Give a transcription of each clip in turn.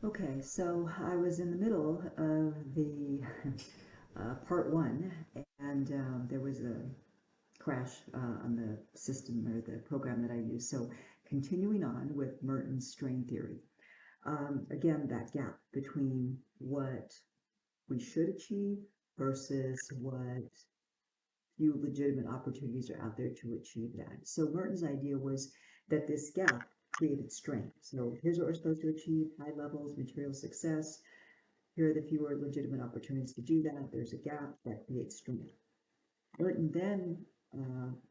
Okay, so I was in the middle of the part one, and there was a crash on the system or the program that I use. So, continuing on with Merton's strain theory, again, that gap between what we should achieve versus what few legitimate opportunities are out there to achieve that. So, Merton's idea was that this gap created strength. So, here's what we're supposed to achieve: high levels, material success. Here are the fewer legitimate opportunities to do that. There's a gap that creates strength. Burton then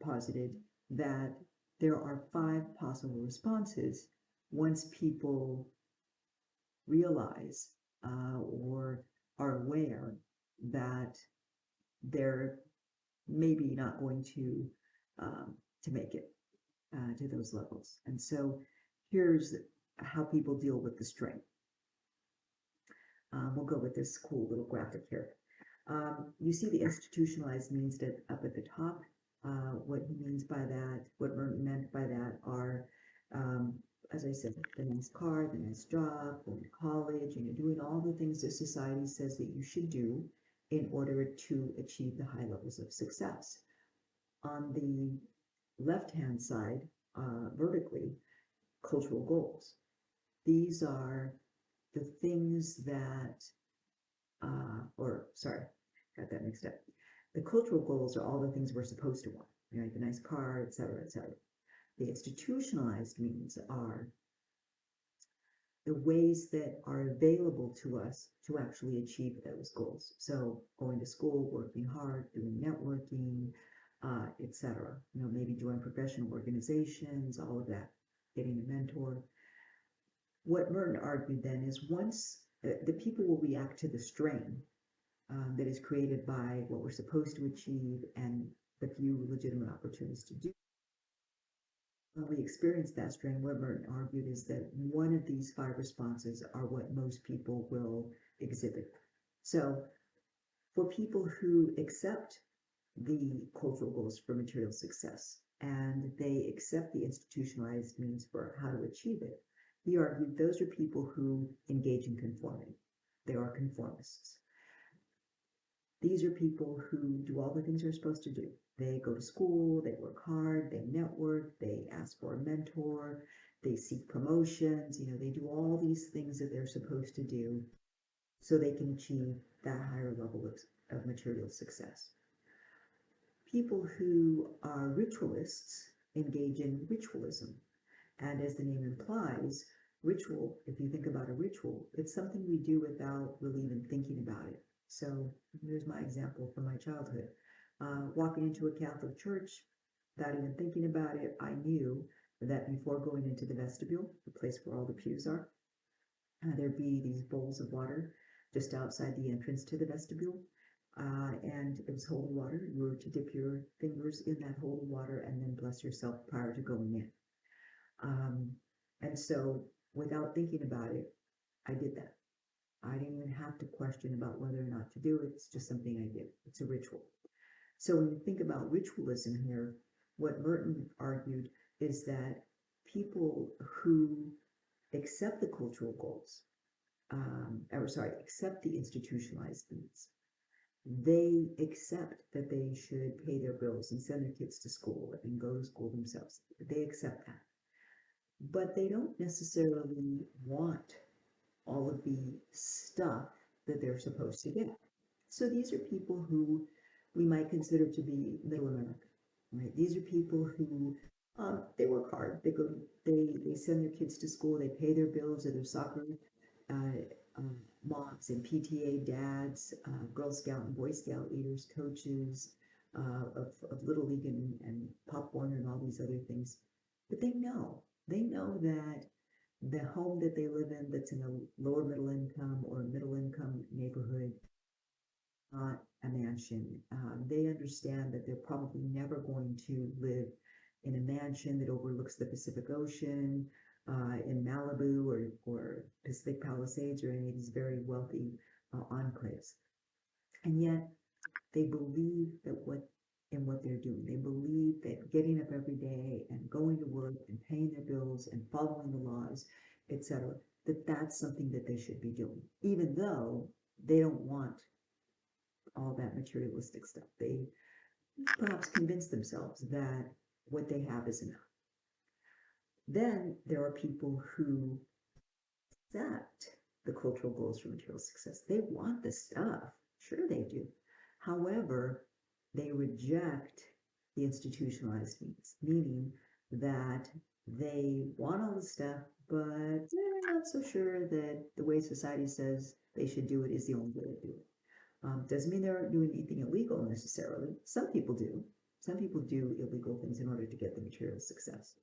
posited that there are five possible responses once people realize or are aware that they're maybe not going to make it to those levels. And so here's how people deal with the strength. We'll go with this cool little graphic here. You see the institutionalized means that up at the top. What he means by that, what Merton meant by that are, um, as I said, the nice car, the nice job, going to college, doing all the things that society says that you should do in order to achieve the high levels of success. On the left-hand side, vertically, cultural goals. These are the things that or sorry, got that mixed up. The cultural goals are all the things we're supposed to want, right? The nice car, et cetera, et cetera. The institutionalized means are the ways that are available to us to actually achieve those goals. So going to school, working hard, doing networking, et cetera. Maybe join professional organizations, all of that, getting a mentor. What Merton argued then is once the people will react to the strain that is created by what we're supposed to achieve and the few legitimate opportunities to do. When we experience that strain, what Merton argued is that one of these five responses are what most people will exhibit. So, for people who accept the cultural goals for material success and they accept the institutionalized means for how to achieve it, he argued those are people who engage in conformity. They are conformists. These are people who do all the things they're supposed to do. They go to school, they work hard, they network, they ask for a mentor, they seek promotions, they do all these things that they're supposed to do so they can achieve that higher level of material success. People who are ritualists engage in ritualism. And as the name implies, ritual, if you think about a ritual, it's something we do without really even thinking about it. So here's my example from my childhood. Walking into a Catholic church, without even thinking about it, I knew that before going into the vestibule, the place where all the pews are, there'd be these bowls of water just outside the entrance to the vestibule. And it was holy water. You were to dip your fingers in that holy water and then bless yourself prior to going in. Um, and so without thinking about it, I did that. I didn't even have to question about whether or not to do it. It's just something I did. It's a ritual. So when you think about ritualism here, what Merton argued is that people who accept the cultural goals, accept the institutionalized needs, they accept that they should pay their bills and send their kids to school and go to school themselves. They accept that. But they don't necessarily want all of the stuff that they're supposed to get. So these are people who we might consider to be middle America, right? These are people who they work hard. They send their kids to school. They pay their bills or their soccer uh, moms and PTA dads, Girl Scout and Boy Scout leaders, coaches of Little League and Pop Warner and all these other things. But they know that the home that they live in that's in a lower middle income or middle income neighborhood, not a mansion. They understand that they're probably never going to live in a mansion that overlooks the Pacific Ocean, in Malibu or Pacific Palisades or any of these very wealthy enclaves. And yet they believe that what they're doing. They believe that getting up every day and going to work and paying their bills and following the laws, etc., that that's something that they should be doing, even though they don't want all that materialistic stuff. They perhaps convince themselves that what they have is enough. Then there are people who accept the cultural goals for material success. They want the stuff. Sure, they do. However, they reject the institutionalized means, meaning that they want all the stuff, but they're not so sure that the way society says they should do it is the only way to do it. Doesn't mean they're doing anything illegal necessarily. Some people do. Some people do illegal things in order to get the material success.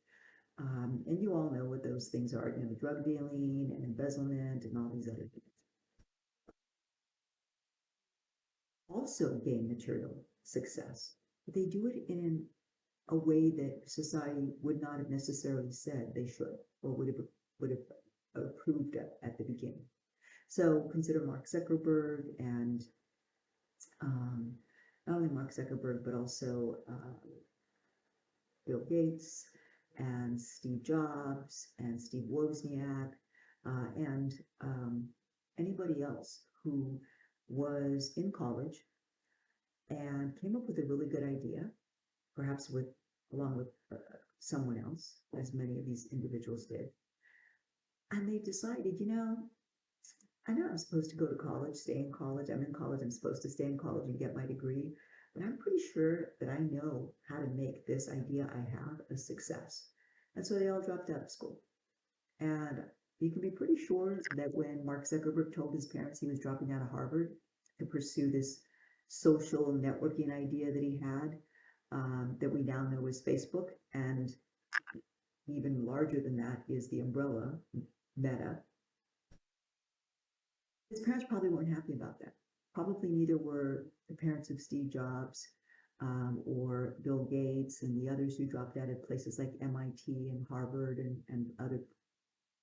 And you all know what those things are, drug dealing and embezzlement and all these other things. Also gain material success, but they do it in a way that society would not have necessarily said they should or would have approved of at the beginning. So consider Mark Zuckerberg and not only Mark Zuckerberg, but also Bill Gates and Steve Jobs and Steve Wozniak and anybody else who was in college and came up with a really good idea, perhaps along with someone else, as many of these individuals did. And they decided, I know I'm supposed to go to college, stay in college. I'm in college. I'm supposed to stay in college and get my degree. But I'm pretty sure that I know how to make this idea I have a success. And so they all dropped out of school. And you can be pretty sure that when Mark Zuckerberg told his parents he was dropping out of Harvard to pursue this social networking idea that he had, that we now know as Facebook, and even larger than that is the umbrella, Meta. His parents probably weren't happy about that. Probably neither were the parents of Steve Jobs or Bill Gates and the others who dropped out of places like MIT and Harvard and other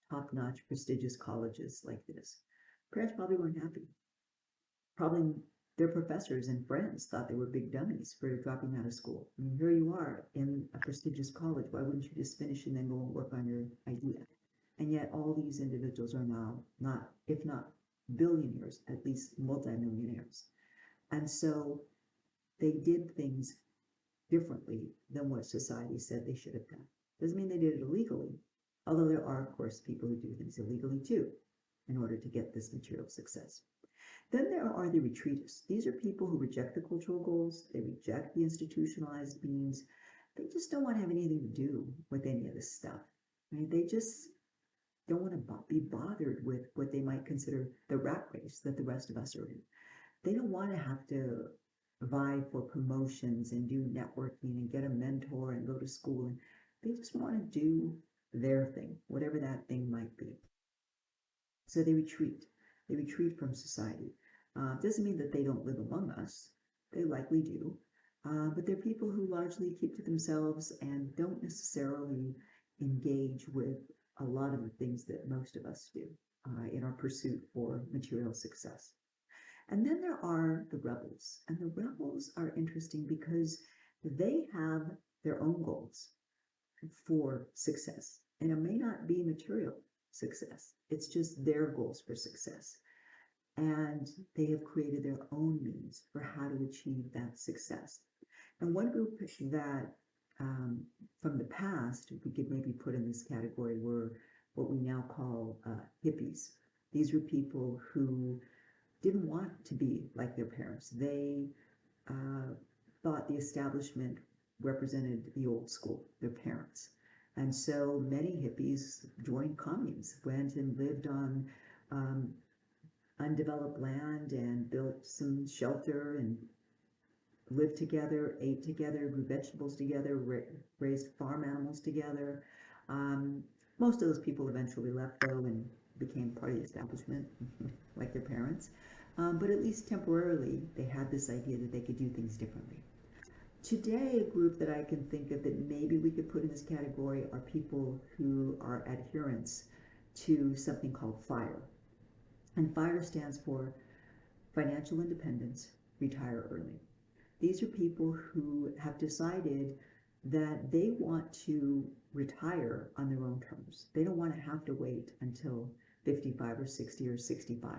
top-notch prestigious colleges like this. Parents probably weren't happy. Probably their professors and friends thought they were big dummies for dropping out of school. I mean, here you are in a prestigious college. Why wouldn't you just finish and then go and work on your idea? And yet all these individuals are now not, if not billionaires, at least multimillionaires. And so they did things differently than what society said they should have done. Doesn't mean they did it illegally, although there are, of course, people who do things illegally too in order to get this material success. Then there are the retreatists. These are people who reject the cultural goals, they reject the institutionalized means, they just don't want to have anything to do with any of this stuff. Right? They just don't want to be bothered with what they might consider the rat race that the rest of us are in. They don't want to have to vie for promotions and do networking and get a mentor and go to school. And they just want to do their thing, whatever that thing might be. So they retreat. They retreat from society. Doesn't mean that they don't live among us. They likely do. But they're people who largely keep to themselves and don't necessarily engage with a lot of the things that most of us do in our pursuit for material success. And then there are the rebels. And the rebels are interesting because they have their own goals for success. And it may not be material success, it's just their goals for success. And they have created their own means for how to achieve that success. And one group that from the past we could maybe put in this category were what we now call hippies. These were people who didn't want to be like their parents. They thought the establishment represented the old school, their parents. And so many hippies joined communes, went and lived on undeveloped land and built some shelter and lived together, ate together, grew vegetables together, raised farm animals together. Most of those people eventually left though and became part of the establishment, like their parents. But at least temporarily, they had this idea that they could do things differently. Today, a group that I can think of that maybe we could put in this category are people who are adherents to something called FIRE. And FIRE stands for Financial Independence, Retire Early. These are people who have decided that they want to retire on their own terms. They don't want to have to wait until 55 or 60 or 65.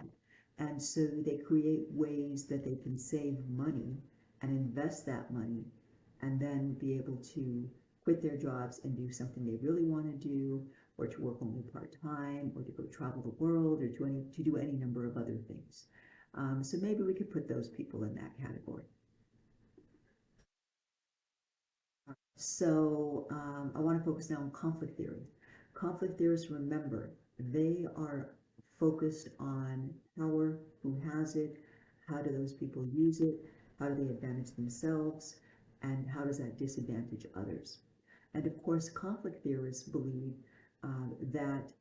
And so they create ways that they can save money and invest that money and then be able to quit their jobs and do something they really want to do, or to work only part-time, or to go travel the world, or to do any number of other things. So maybe we could put those people in that category. So I want to focus now on conflict theory. Conflict theorists, remember, they are focused on power, who has it, how do those people use it, how do they advantage themselves, and how does that disadvantage others. And of course, conflict theorists believe that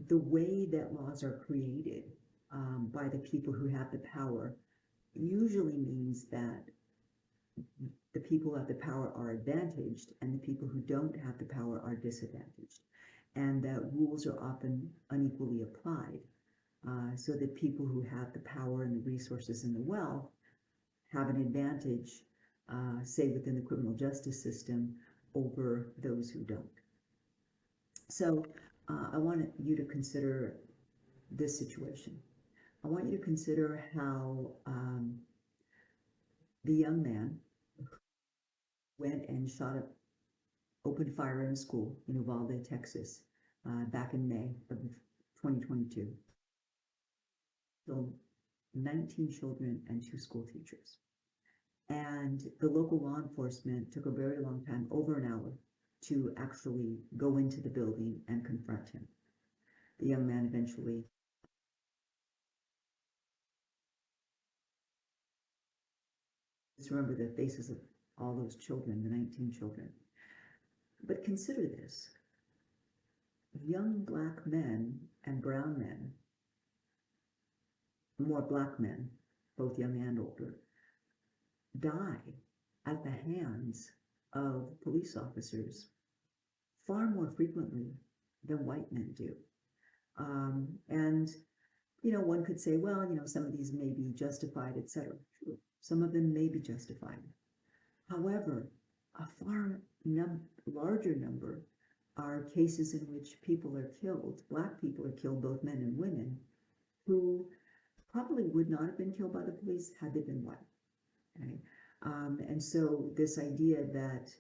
the way that laws are created by the people who have the power usually means that the people who have the power are advantaged and the people who don't have the power are disadvantaged, and that rules are often unequally applied, so that people who have the power and the resources and the wealth have an advantage, say within the criminal justice system, over those who don't. So I want you to consider this situation. I want you to consider how the young man went and opened fire in a school in Uvalde, Texas, back in May of 2022. Killed 19 children and 2 school teachers. And the local law enforcement took a very long time, over an hour, to actually go into the building and confront him. The young man eventually. Just remember the faces of all those children, the 19 children. But consider this. Young black men and brown men, more black men, both young and older, die at the hands of police officers far more frequently than white men do. And, one could say, well, some of these may be justified, etc. True. Some of them may be justified. However, a far larger number are cases in which people are killed, black people are killed, both men and women, who probably would not have been killed by the police had they been white. Okay? And so this idea that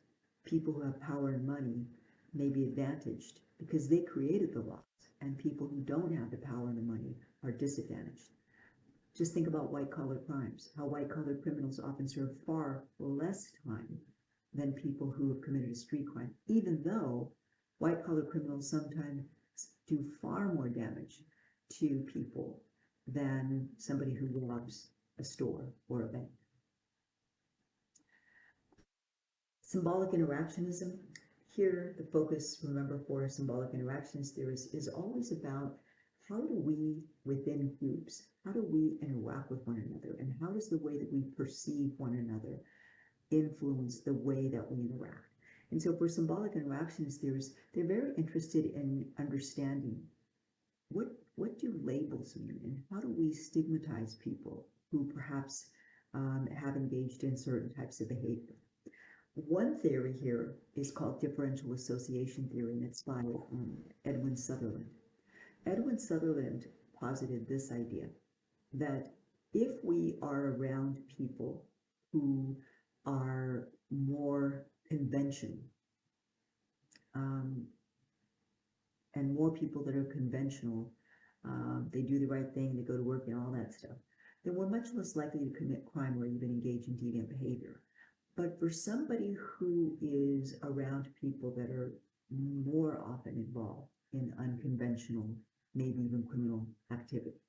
people who have power and money may be advantaged because they created the laws, and people who don't have the power and the money are disadvantaged. Just think about white-collar crimes, how white-collar criminals often serve far less time than people who have committed a street crime, even though white-collar criminals sometimes do far more damage to people than somebody who robs a store or a bank. Symbolic interactionism. Here, the focus, remember, for symbolic interactionist theorists is always about how do we, within groups, how do we interact with one another, and how does the way that we perceive one another influence the way that we interact? And so for symbolic interactionist theorists, they're very interested in understanding what do labels mean, and how do we stigmatize people who perhaps have engaged in certain types of behavior. One theory here is called differential association theory, and it's by Edwin Sutherland. Edwin Sutherland posited this idea that if we are around people who are more conventional, and more people that are conventional, they do the right thing, they go to work and all that stuff, then we're much less likely to commit crime or even engage in deviant behavior. But for somebody who is around people that are more often involved in unconventional, maybe even criminal activity,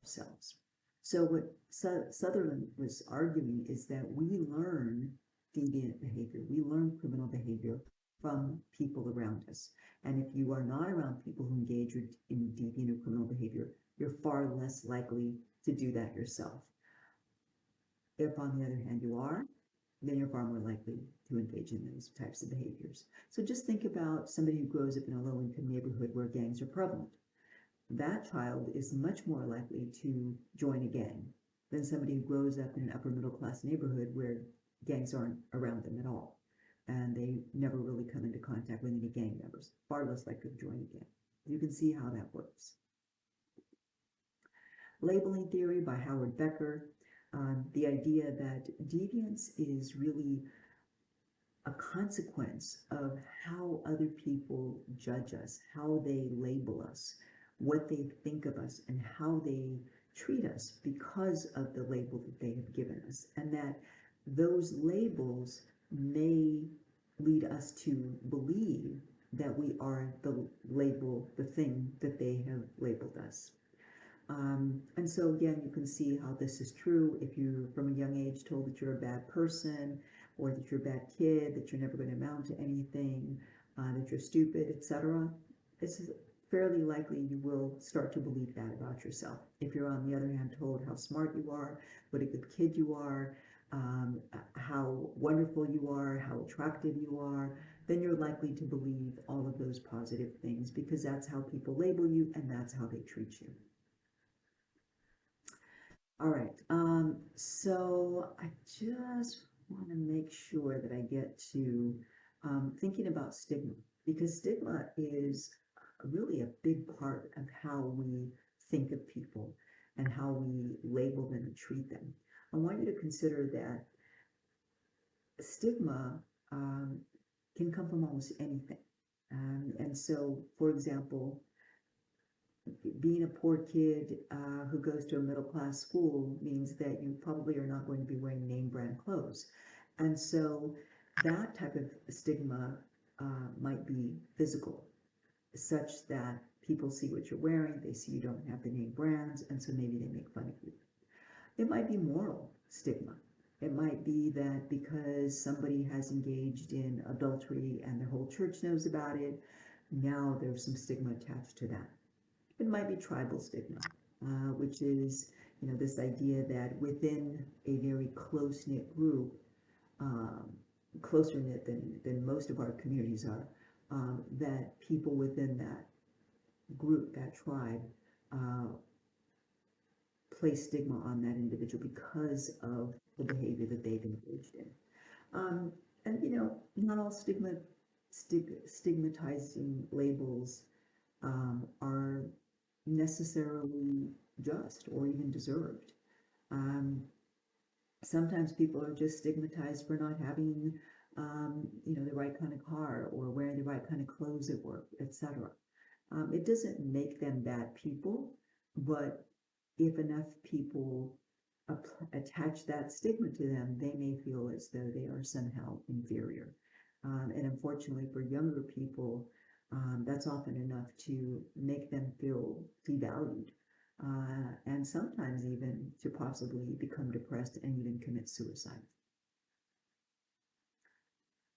themselves. So what Sutherland was arguing is that we learn deviant behavior, we learn criminal behavior from people around us. And if you are not around people who engage in deviant or criminal behavior, you're far less likely to do that yourself. If, on the other hand, you are, then you're far more likely to engage in those types of behaviors. So just think about somebody who grows up in a low-income neighborhood where gangs are prevalent. That child is much more likely to join a gang than somebody who grows up in an upper middle class neighborhood where gangs aren't around them at all. and they never really come into contact with any gang members, far less likely to join a gang. You can see how that works. Labeling theory by Howard Becker, the idea that deviance is really a consequence of how other people judge us, how they label us, what they think of us, and how they treat us because of the label that they have given us. And that those labels may lead us to believe that we are the label, the thing that they have labeled us. And so again, you can see how this is true if you're from a young age told that you're a bad person, or that you're a bad kid, that you're never going to amount to anything, that you're stupid, etc. It's fairly likely you will start to believe that about yourself. If you're on the other hand told how smart you are, what a good kid you are, how wonderful you are, how attractive you are, then you're likely to believe all of those positive things because that's how people label you and that's how they treat you. All right, so I just want to make sure that I get to thinking about stigma, because stigma is really a big part of how we think of people and how we label them and treat them. I want you to consider that stigma um, can come from almost anything. And so, for example, being a poor kid who goes to a middle class school means that you probably are not going to be wearing name brand clothes. And so that type of stigma might be physical, such that people see what you're wearing, they see you don't have the name brands, and so maybe they make fun of you. It might be moral stigma. It might be that because somebody has engaged in adultery and their whole church knows about it, now there's some stigma attached to that. It might be tribal stigma, which is, this idea that within a very close-knit group, um, closer knit than most of our communities are, that people within that group, that tribe, uh, place stigma on that individual because of the behavior that they've engaged in. Um, and not all stigmatizing labels are necessarily just or even deserved. Um, Sometimes people are just stigmatized for not having, the right kind of car or wearing the right kind of clothes at work, etc. It doesn't make them bad people, but if enough people attach that stigma to them, they may feel as though they are somehow inferior. And unfortunately, for younger people, that's often enough to make them feel devalued, and sometimes even to possibly become depressed and even commit suicide.